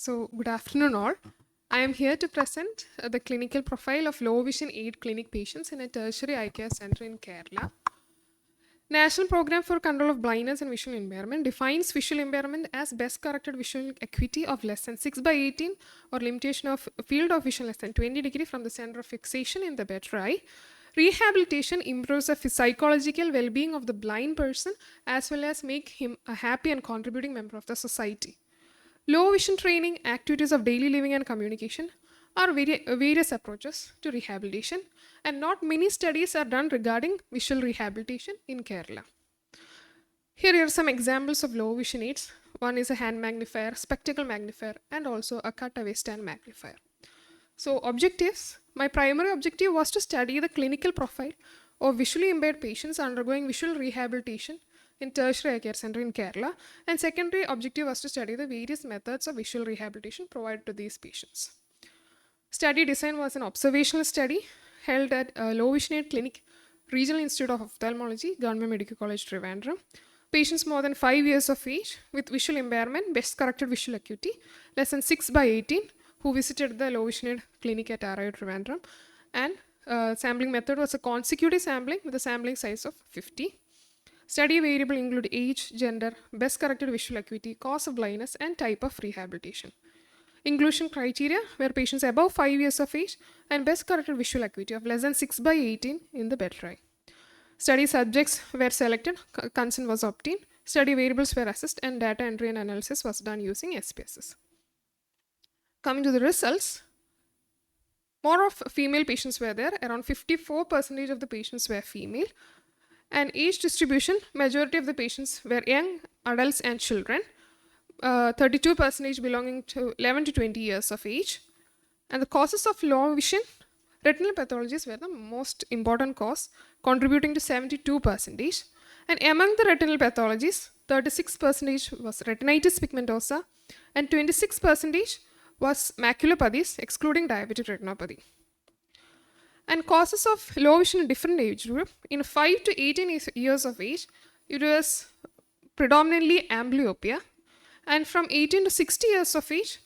So, good afternoon, all. I am here to present the clinical profile of low vision aid clinic patients in a tertiary eye care center in Kerala. National Program for Control of Blindness and Visual Impairment defines visual impairment as best corrected visual acuity of less than 6 by 18 or limitation of field of vision less than 20 degree from the center of fixation in the better eye. Rehabilitation improves the psychological well-being of the blind person as well as make him a happy and contributing member of the society. Low vision training, activities of daily living and communication are various approaches to rehabilitation, and not many studies are done regarding visual rehabilitation in Kerala. Here are some examples of low vision aids. One is a hand magnifier, spectacle magnifier, and also a cutaway stand magnifier. So, objectives. My primary objective was to study the clinical profile of visually impaired patients undergoing visual rehabilitation in tertiary eye care center in Kerala, and secondary objective was to study the various methods of visual rehabilitation provided to these patients. Study design was an observational study held at Low Vision Aid Clinic, Regional Institute of Ophthalmology, Government Medical College, Trivandrum. Patients more than 5 years of age with visual impairment, best corrected visual acuity, less than 6 by 18, who visited the Low Vision Aid Clinic at RIO Trivandrum. And sampling method was a consecutive sampling with a sampling size of 50. Study variable include age, gender, best corrected visual acuity, cause of blindness, and type of rehabilitation. Inclusion criteria were patients above 5 years of age and best corrected visual acuity of less than 6 by 18 in the better eye. Study subjects were selected, consent was obtained, study variables were assessed, and data entry and analysis was done using SPSS. Coming to the results, more of female patients were there, around 54% of the patients were female. And age distribution, majority of the patients were young adults and children, 32% belonging to 11 to 20 years of age. And the causes of low vision, retinal pathologies were the most important cause, contributing to 72%. And among the retinal pathologies, 36% was retinitis pigmentosa and 26% was maculopathies, excluding diabetic retinopathy. And causes of low vision in different age group, in 5 to 18 years of age, it was predominantly amblyopia. And from 18 to 60 years of age,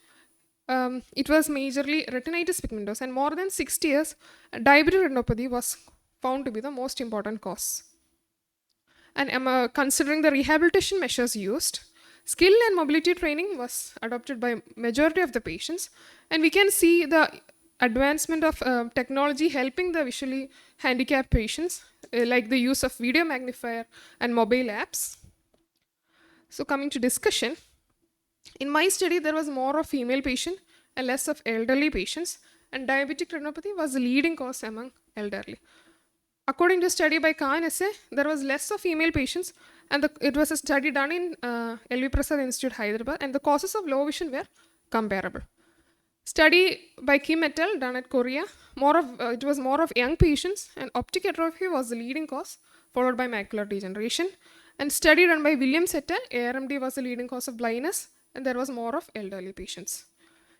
it was majorly retinitis pigmentosa, and more than 60 years, diabetic retinopathy was found to be the most important cause. And considering the rehabilitation measures used, skill and mobility training was adopted by majority of the patients, and we can see the advancement of technology helping the visually handicapped patients, like the use of video magnifier and mobile apps. So coming to discussion, in my study there was more of female patient and less of elderly patients, and diabetic retinopathy was the leading cause among elderly. According to a study by Khan SA, there was less of female patients, and it was a study done in LV Prasad Institute, Hyderabad, and the causes of low vision were comparable. Study by Kim et al. Done at Korea, it was more of young patients, and optic atrophy was the leading cause, followed by macular degeneration. And study done by Williams et al., ARMD was the leading cause of blindness, and there was more of elderly patients.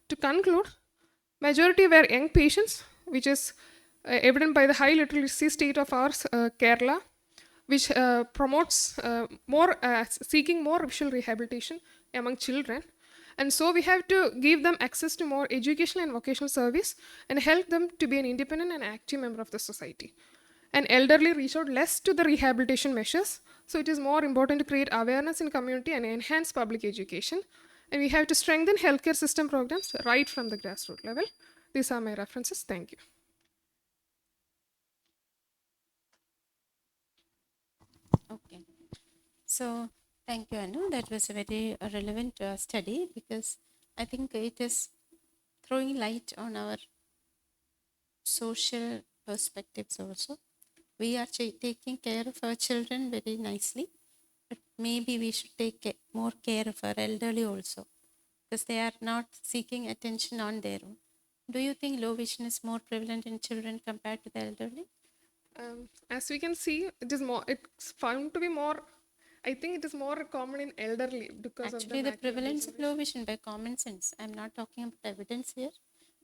To conclude, majority were young patients, which is evident by the high literacy state of our Kerala, which promotes seeking more visual rehabilitation among children. And so we have to give them access to more educational and vocational service and help them to be an independent and active member of the society. And elderly reach out less to the rehabilitation measures, so it is more important to create awareness in community and enhance public education. And we have to strengthen healthcare system programs right from the grassroots level. These are my references. Thank you. Okay. So, thank you, Anu. That was a very relevant study because I think it is throwing light on our social perspectives also. We are taking care of our children very nicely, but maybe we should take more care of our elderly also because they are not seeking attention on their own. Do you think low vision is more prevalent in children compared to the elderly? As we can see, it's found to be more, I think it is more common in elderly because Actually, of the the prevalence of low vision by common sense. I'm not talking about evidence here,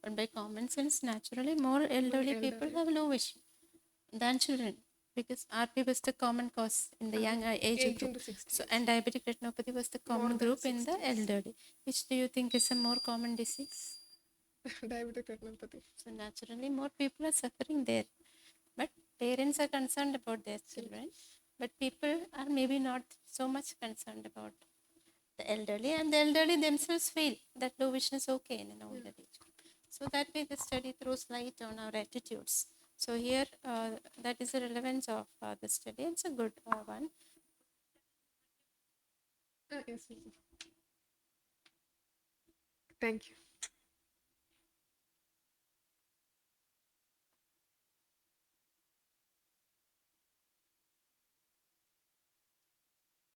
but by common sense, naturally, more elderly people have low vision than children. because RP was the common cause in the young age 18 group. to 60 So, years. and diabetic retinopathy was the common than group in the 60 years. elderly. Which do you think is a more common disease? Diabetic retinopathy. So naturally, more people are suffering there. But parents are concerned about their children. But people are maybe not so much concerned about the elderly, and the elderly themselves feel that low vision is okay in an older age. So that way the study throws light on our attitudes. So here, that is the relevance of the study. It's a good one. Yes. Thank you.